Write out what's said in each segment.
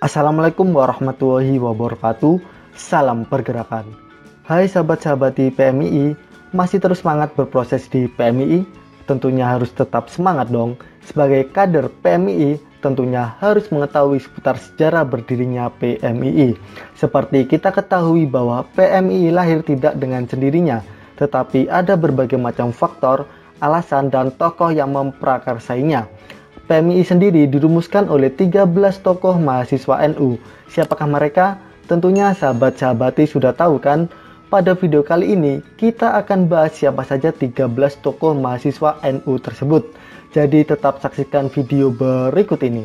Assalamualaikum warahmatullahi wabarakatuh. Salam pergerakan. Hai sahabat-sahabat di PMII, masih terus semangat berproses di PMII? Tentunya harus tetap semangat dong. Sebagai kader PMII, tentunya harus mengetahui seputar sejarah berdirinya PMII. Seperti kita ketahui bahwa PMII lahir tidak dengan sendirinya, tetapi ada berbagai macam faktor, alasan, dan tokoh yang memprakarsainya. PMII sendiri dirumuskan oleh 13 tokoh mahasiswa NU. Siapakah mereka? Tentunya sahabat-sahabati sudah tahu kan? Pada video kali ini kita akan bahas siapa saja 13 tokoh mahasiswa NU tersebut. Jadi tetap saksikan video berikut ini.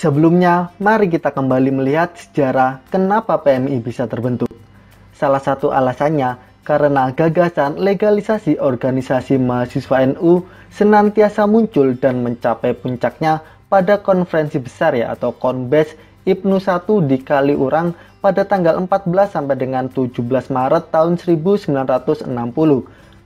Sebelumnya, mari kita kembali melihat sejarah kenapa PMII bisa terbentuk. Salah satu alasannya karena gagasan legalisasi organisasi mahasiswa NU senantiasa muncul dan mencapai puncaknya pada konferensi besar atau Konbes Ibnu I di Kaliurang pada tanggal 14 sampai dengan 17 Maret tahun 1960.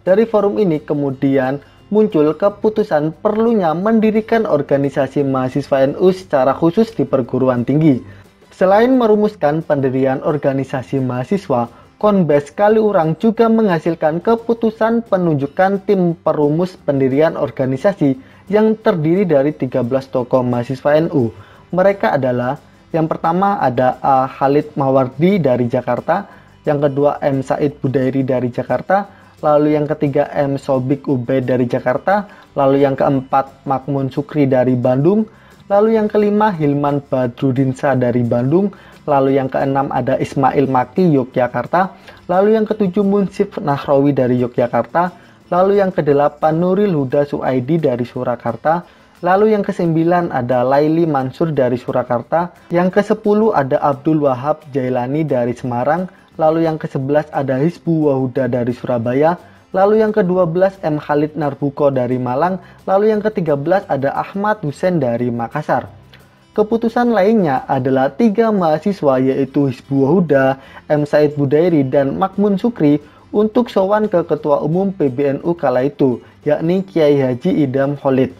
Dari forum ini kemudian muncul keputusan perlunya mendirikan organisasi mahasiswa NU secara khusus di perguruan tinggi. Selain merumuskan pendirian organisasi mahasiswa, Konbes Kaliurang juga menghasilkan keputusan penunjukan tim perumus pendirian organisasi yang terdiri dari 13 tokoh mahasiswa NU. Mereka adalah, yang pertama ada A. Khalid Mawardi dari Jakarta, yang kedua M. Said Budairi dari Jakarta, lalu yang ketiga M. Sobik Ubaid dari Jakarta, lalu yang keempat Makmun Sukri dari Bandung, lalu yang kelima Hilman Badrudinsa dari Bandung, lalu yang keenam ada Ismail Maki Yogyakarta, lalu yang ketujuh Munsif Nahrawi dari Yogyakarta, lalu yang kedelapan Nuril Huda Suaidi dari Surakarta, lalu yang kesembilan ada Laili Mansur dari Surakarta, yang kesepuluh ada Abdul Wahab Jailani dari Semarang, lalu yang ke-11 ada Hizbu Wahuda dari Surabaya, lalu yang ke-12 M. Khalid Narbuko dari Malang, lalu yang ke-13 ada Ahmad Hussein dari Makassar. Keputusan lainnya adalah 3 mahasiswa yaitu Hizbu Wahuda, M. Said Budairi, dan Makmun Sukri untuk sowan ke Ketua Umum PBNU kala itu, yakni Kiai Haji Idham Khalid.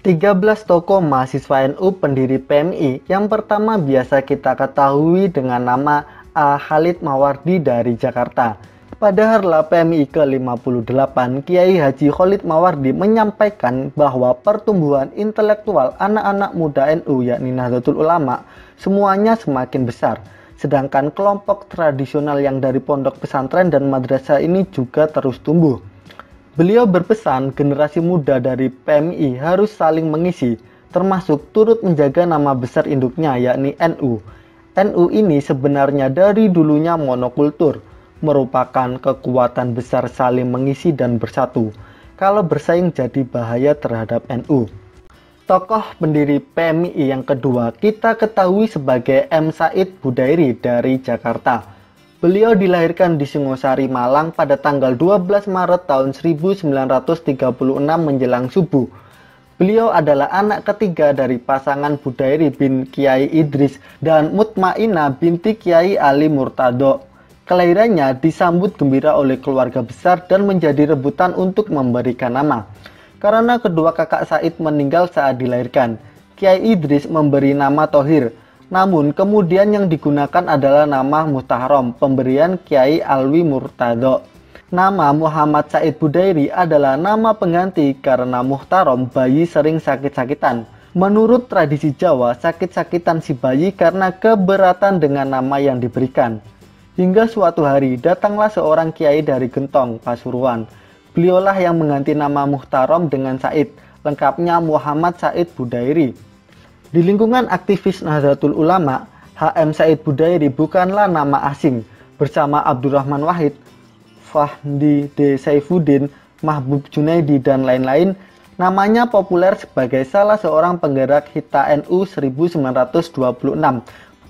13 tokoh mahasiswa NU pendiri PMI yang pertama biasa kita ketahui dengan nama A. Khalid Mawardi dari Jakarta. Pada harlah PMI ke-58, Kiai Haji Khalid Mawardi menyampaikan bahwa pertumbuhan intelektual anak-anak muda NU yakni Nahdlatul Ulama semuanya semakin besar. Sedangkan kelompok tradisional yang dari pondok pesantren dan madrasah ini juga terus tumbuh. Beliau berpesan generasi muda dari PMI harus saling mengisi, termasuk turut menjaga nama besar induknya yakni NU. NU ini sebenarnya dari dulunya monokultur, merupakan kekuatan besar saling mengisi dan bersatu. Kalau bersaing jadi bahaya terhadap NU. Tokoh pendiri PMI yang kedua kita ketahui sebagai M. Said Budairi dari Jakarta. Beliau dilahirkan di Singosari, Malang pada tanggal 12 Maret tahun 1936 menjelang subuh. Beliau adalah anak ketiga dari pasangan Budairi bin Kiai Idris dan Mutmainah binti Kiai Ali Murtado. Kelahirannya disambut gembira oleh keluarga besar dan menjadi rebutan untuk memberikan nama. Karena kedua kakak Said meninggal saat dilahirkan, Kiai Idris memberi nama Thohir. Namun kemudian yang digunakan adalah nama Mutaharom, pemberian Kiai Alwi Murtado. Nama Muhammad Said Budairi adalah nama pengganti karena Muhtarom bayi sering sakit-sakitan. Menurut tradisi Jawa, sakit-sakitan si bayi karena keberatan dengan nama yang diberikan. Hingga suatu hari datanglah seorang kiai dari Gentong, Pasuruan. Beliaulah yang mengganti nama Muhtarom dengan Said, lengkapnya Muhammad Said Budairi. Di lingkungan aktivis Nahdlatul Ulama, HM Said Budairi bukanlah nama asing. Bersama Abdurrahman Wahid, Fahdi D. Saifuddin, Mahbub Junaidi, dan lain-lain, namanya populer sebagai salah seorang penggerak HITA NU 1926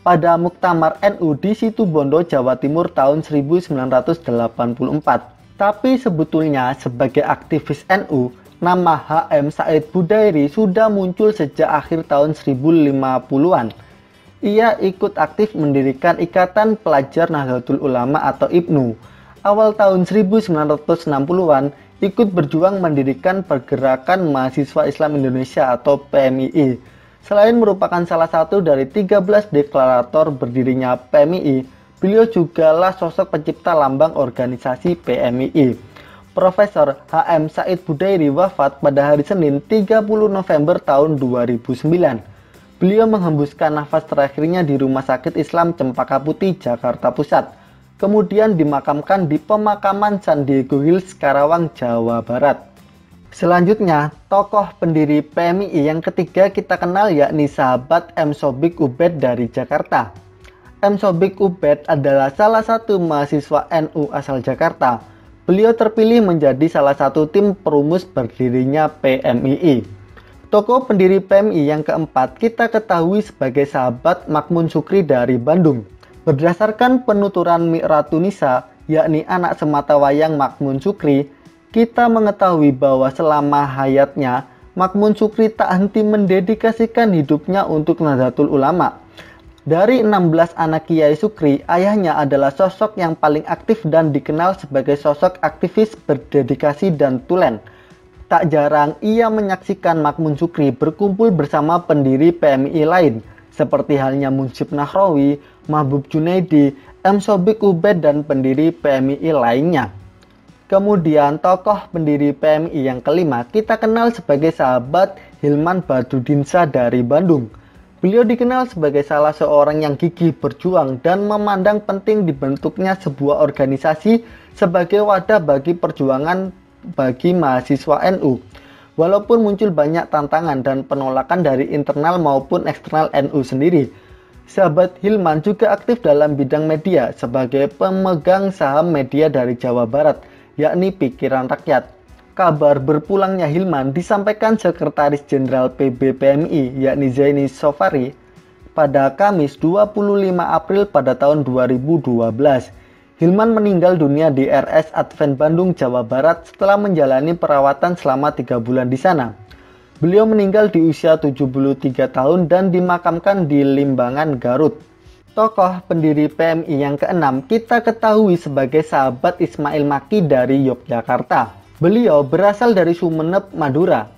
pada Muktamar NU di Situbondo, Jawa Timur tahun 1984. Tapi sebetulnya sebagai aktivis NU, nama HM Said Budairi sudah muncul sejak akhir tahun 1050-an. Ia ikut aktif mendirikan Ikatan Pelajar Nahdlatul Ulama atau IPNU. awal tahun 1960-an ikut berjuang mendirikan Pergerakan Mahasiswa Islam Indonesia atau PMII. Selain merupakan salah satu dari 13 deklarator berdirinya PMII, beliau jugalah sosok pencipta lambang organisasi PMII. Profesor H.M. Said Budairi wafat pada hari Senin 30 November tahun 2009. Beliau menghembuskan nafas terakhirnya di Rumah Sakit Islam Cempaka Putih, Jakarta Pusat. Kemudian dimakamkan di pemakaman San Diego Hills, Karawang, Jawa Barat. Selanjutnya, tokoh pendiri PMII yang ketiga kita kenal yakni sahabat M. Sobiq Ubed dari Jakarta. M. Sobiq Ubed adalah salah satu mahasiswa NU asal Jakarta. Beliau terpilih menjadi salah satu tim perumus berdirinya PMII. Tokoh pendiri PMII yang keempat kita ketahui sebagai sahabat Makmun Sukri dari Bandung. Berdasarkan penuturan Mi'ratunisa, yakni anak sematawayang Makmun Sukri, kita mengetahui bahwa selama hayatnya, Makmun Sukri tak henti mendedikasikan hidupnya untuk Nahdlatul Ulama. Dari 16 anak Kiai Sukri, ayahnya adalah sosok yang paling aktif dan dikenal sebagai sosok aktivis berdedikasi dan tulen. Tak jarang ia menyaksikan Makmun Sukri berkumpul bersama pendiri PMII lain, seperti halnya Munsif Nahrawi, Mahbub Junaidi, M. Sobiq Ubed, dan pendiri PMII lainnya. Kemudian tokoh pendiri PMII yang kelima kita kenal sebagai sahabat Hilman Badruddinsa dari Bandung. Beliau dikenal sebagai salah seorang yang gigih berjuang dan memandang penting dibentuknya sebuah organisasi sebagai wadah bagi perjuangan bagi mahasiswa NU. Walaupun muncul banyak tantangan dan penolakan dari internal maupun eksternal NU sendiri, sahabat Hilman juga aktif dalam bidang media sebagai pemegang saham media dari Jawa Barat, yakni Pikiran Rakyat. Kabar berpulangnya Hilman disampaikan Sekretaris Jenderal PB PMI, yakni Zaini Sofari, pada Kamis 25 April pada tahun 2012. Hilman meninggal dunia di RS Advent Bandung, Jawa Barat setelah menjalani perawatan selama 3 bulan di sana. Beliau meninggal di usia 73 tahun dan dimakamkan di Limbangan, Garut. Tokoh pendiri PMI yang keenam kita ketahui sebagai sahabat Ismail Maki dari Yogyakarta. Beliau berasal dari Sumeneb, Madura.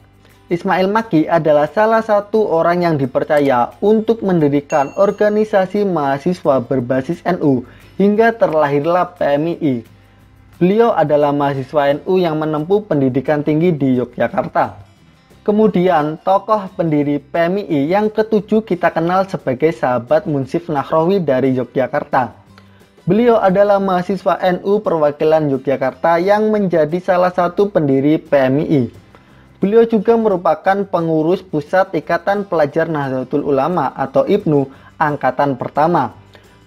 Ismail Maki adalah salah satu orang yang dipercaya untuk mendirikan organisasi mahasiswa berbasis NU hingga terlahirlah PMII. Beliau adalah mahasiswa NU yang menempuh pendidikan tinggi di Yogyakarta. Kemudian tokoh pendiri PMII yang ketujuh kita kenal sebagai sahabat Munsif Nahrawi dari Yogyakarta. Beliau adalah mahasiswa NU perwakilan Yogyakarta yang menjadi salah satu pendiri PMII. Beliau juga merupakan pengurus Pusat Ikatan Pelajar Nahdlatul Ulama atau IPNU angkatan pertama.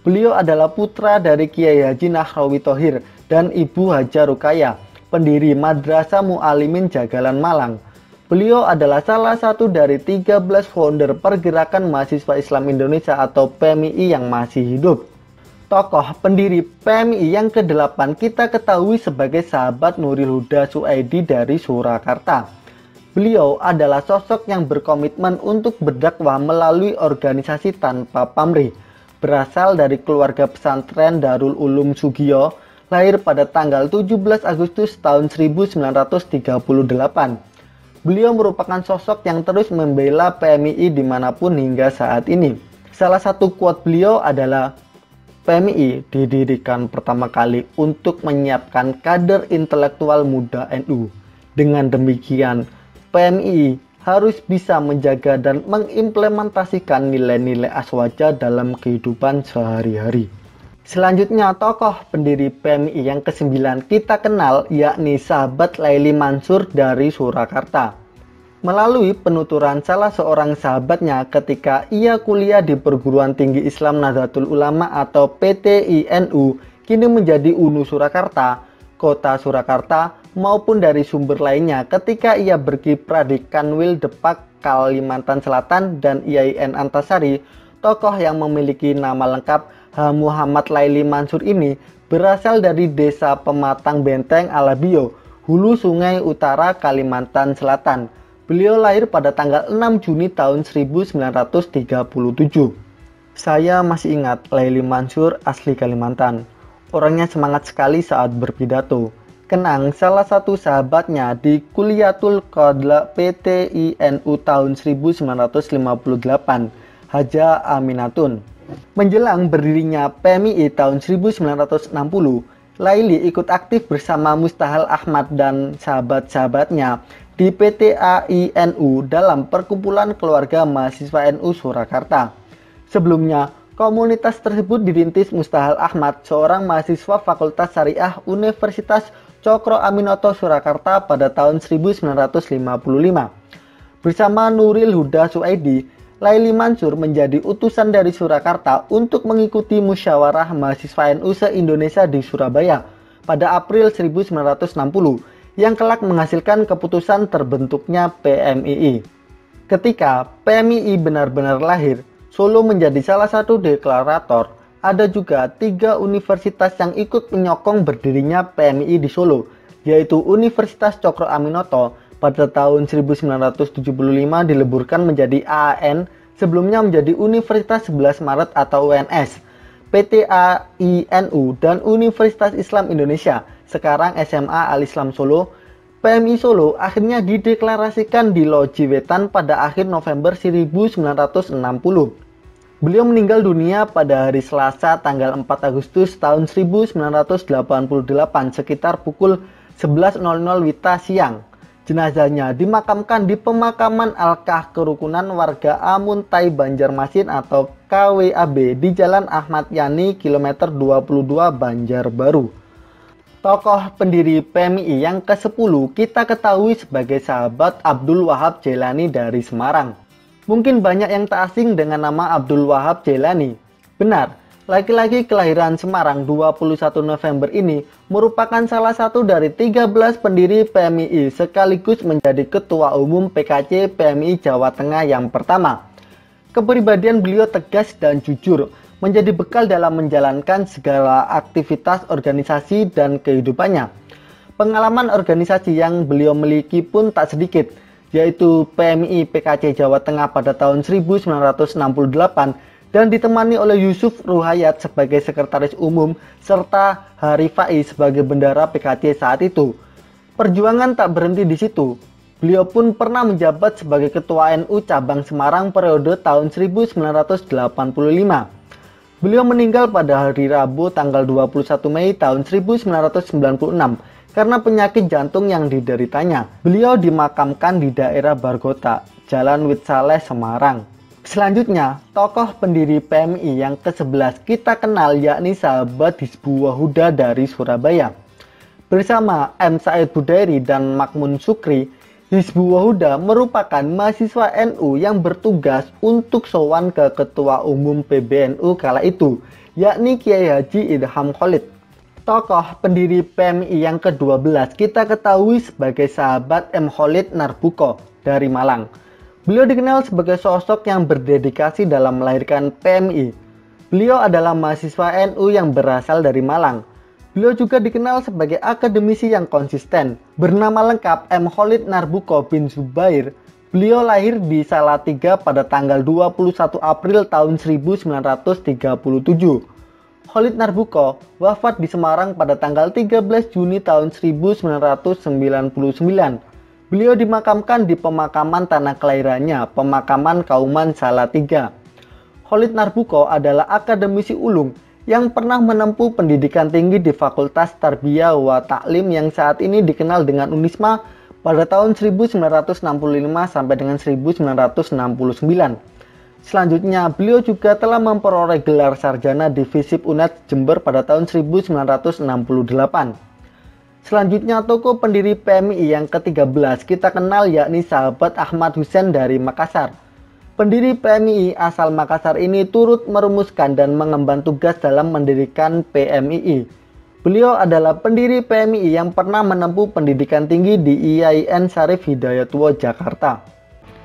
Beliau adalah putra dari Kiai Haji Nahrawi Thohir dan Ibu Haja Rukaya, pendiri Madrasah Mu'alimin Jagalan Malang. Beliau adalah salah satu dari 13 founder Pergerakan Mahasiswa Islam Indonesia atau PMII yang masih hidup. Tokoh pendiri PMII yang ke-8 kita ketahui sebagai sahabat Nuril Huda Suaidi dari Surakarta. Beliau adalah sosok yang berkomitmen untuk berdakwah melalui organisasi tanpa pamrih. Berasal dari keluarga pesantren Darul Ulum Sugiyo, lahir pada tanggal 17 Agustus tahun 1938. Beliau merupakan sosok yang terus membela PMII dimanapun hingga saat ini. Salah satu quote beliau adalah, PMII didirikan pertama kali untuk menyiapkan kader intelektual muda NU. Dengan demikian, PMII harus bisa menjaga dan mengimplementasikan nilai-nilai aswaja dalam kehidupan sehari-hari. Selanjutnya, tokoh pendiri PMII yang ke-9 kita kenal yakni sahabat Laili Mansur dari Surakarta. Melalui penuturan salah seorang sahabatnya ketika ia kuliah di Perguruan Tinggi Islam Nahdlatul Ulama atau PTINU, kini menjadi UNU Surakarta, Kota Surakarta, maupun dari sumber lainnya ketika ia berkiprah di Kanwil Depak, Kalimantan Selatan, dan IAIN Antasari. Tokoh yang memiliki nama lengkap H. Muhammad Laili Mansur ini berasal dari desa Pematang Benteng Alabio, Hulu Sungai Utara, Kalimantan Selatan. Beliau lahir pada tanggal 6 Juni tahun 1937. Saya masih ingat Laili Mansur asli Kalimantan. Orangnya semangat sekali saat berpidato. Kenang salah satu sahabatnya di Kuliatul Qadla PTINU tahun 1958, Haja Aminatun. Menjelang berdirinya PMII tahun 1960, Laili ikut aktif bersama Mustahal Ahmad dan sahabat-sahabatnya di PTAINU dalam Perkumpulan Keluarga Mahasiswa NU Surakarta. Sebelumnya, komunitas tersebut dirintis Mustahal Ahmad, seorang mahasiswa Fakultas Syariah Universitas Cokro Aminoto Surakarta pada tahun 1955. Bersama Nuril Huda Suaidi, Laili Mansur menjadi utusan dari Surakarta untuk mengikuti musyawarah mahasiswa NU se-Indonesia di Surabaya pada April 1960 yang kelak menghasilkan keputusan terbentuknya PMII. Ketika PMII benar-benar lahir, Solo menjadi salah satu deklarator. Ada juga 3 universitas yang ikut menyokong berdirinya PMII di Solo, yaitu Universitas Cokro Aminoto pada tahun 1975 dileburkan menjadi AAN, sebelumnya menjadi Universitas 11 Maret atau UNS, PTAINU, dan Universitas Islam Indonesia, sekarang SMA Al-Islam Solo. PMI Solo akhirnya dideklarasikan di Loji Wetan pada akhir November 1960. Beliau meninggal dunia pada hari Selasa tanggal 4 Agustus tahun 1988 sekitar pukul 11.00 WITA siang. Jenazahnya dimakamkan di pemakaman Alkah Kerukunan Warga Amuntai Banjarmasin atau KWAB di Jalan Ahmad Yani kilometer 22 Banjarbaru. Tokoh pendiri PMII yang ke-10 kita ketahui sebagai sahabat Abdul Wahab Jailani dari Semarang. Mungkin banyak yang tak asing dengan nama Abdul Wahab Jailani. Benar, laki-laki kelahiran Semarang 21 November ini merupakan salah satu dari 13 pendiri PMII sekaligus menjadi Ketua Umum PKC PMII Jawa Tengah yang pertama. Kepribadian beliau tegas dan jujur, menjadi bekal dalam menjalankan segala aktivitas organisasi dan kehidupannya. Pengalaman organisasi yang beliau miliki pun tak sedikit, yaitu PMII PKC Jawa Tengah pada tahun 1968 dan ditemani oleh Yusuf Ruhayat sebagai sekretaris umum serta Harifai sebagai bendara PKC saat itu. Perjuangan tak berhenti di situ. Beliau pun pernah menjabat sebagai Ketua NU Cabang Semarang periode tahun 1985. Beliau meninggal pada hari Rabu tanggal 21 Mei tahun 1996. Karena penyakit jantung yang dideritanya. Beliau dimakamkan di daerah Bargota, Jalan Witsaleh, Semarang. Selanjutnya, tokoh pendiri PMII yang ke-11 kita kenal yakni sahabat Hizbullah Huda dari Surabaya. Bersama M. Said Budairi dan Makmun Sukri, Hizbullah Huda merupakan mahasiswa NU yang bertugas untuk sowan ke Ketua Umum PBNU kala itu, yakni Kiai Haji Idham Khalid. Tokoh pendiri PMII yang ke-12 kita ketahui sebagai sahabat M. Khalid Narbuko dari Malang. Beliau dikenal sebagai sosok yang berdedikasi dalam melahirkan PMII. Beliau adalah mahasiswa NU yang berasal dari Malang. Beliau juga dikenal sebagai akademisi yang konsisten. Bernama lengkap M. Khalid Narbuko bin Zubair. Beliau lahir di Salatiga pada tanggal 21 April tahun 1937. Khalid Narbuko wafat di Semarang pada tanggal 13 Juni tahun 1999. Beliau dimakamkan di pemakaman tanah kelahirannya, pemakaman Kauman Salatiga. Khalid Narbuko adalah akademisi ulung yang pernah menempuh pendidikan tinggi di Fakultas Tarbiyah wa Ta'lim yang saat ini dikenal dengan Unisma pada tahun 1965 sampai dengan 1969. Selanjutnya, beliau juga telah memperoleh gelar sarjana di FISIP UNED Jember pada tahun 1968. Selanjutnya, tokoh pendiri PMII yang ke-13 kita kenal yakni sahabat Ahmad Hussein dari Makassar. Pendiri PMII asal Makassar ini turut merumuskan dan mengemban tugas dalam mendirikan PMII. Beliau adalah pendiri PMII yang pernah menempuh pendidikan tinggi di IAIN Syarif Hidayatullah Jakarta.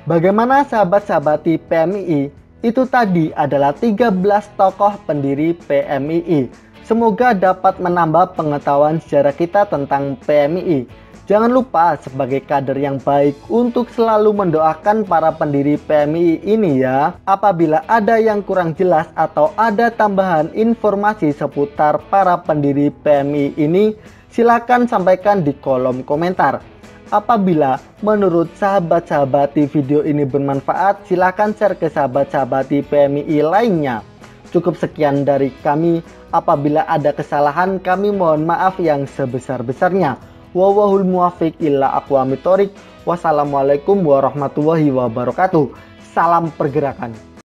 Bagaimana sahabat-sahabati PMII? Itu tadi adalah 13 tokoh pendiri PMII. Semoga dapat menambah pengetahuan sejarah kita tentang PMII. Jangan lupa sebagai kader yang baik untuk selalu mendoakan para pendiri PMI ini ya. Apabila ada yang kurang jelas atau ada tambahan informasi seputar para pendiri PMI ini, silakan sampaikan di kolom komentar. Apabila menurut sahabat-sahabat video ini bermanfaat, silakan share ke sahabat-sahabat PMI lainnya. Cukup sekian dari kami. Apabila ada kesalahan, kami mohon maaf yang sebesar-besarnya. Wallahul muwaffiq illa aqwamit thoriq. Wassalamualaikum warahmatullahi wabarakatuh. Salam pergerakan.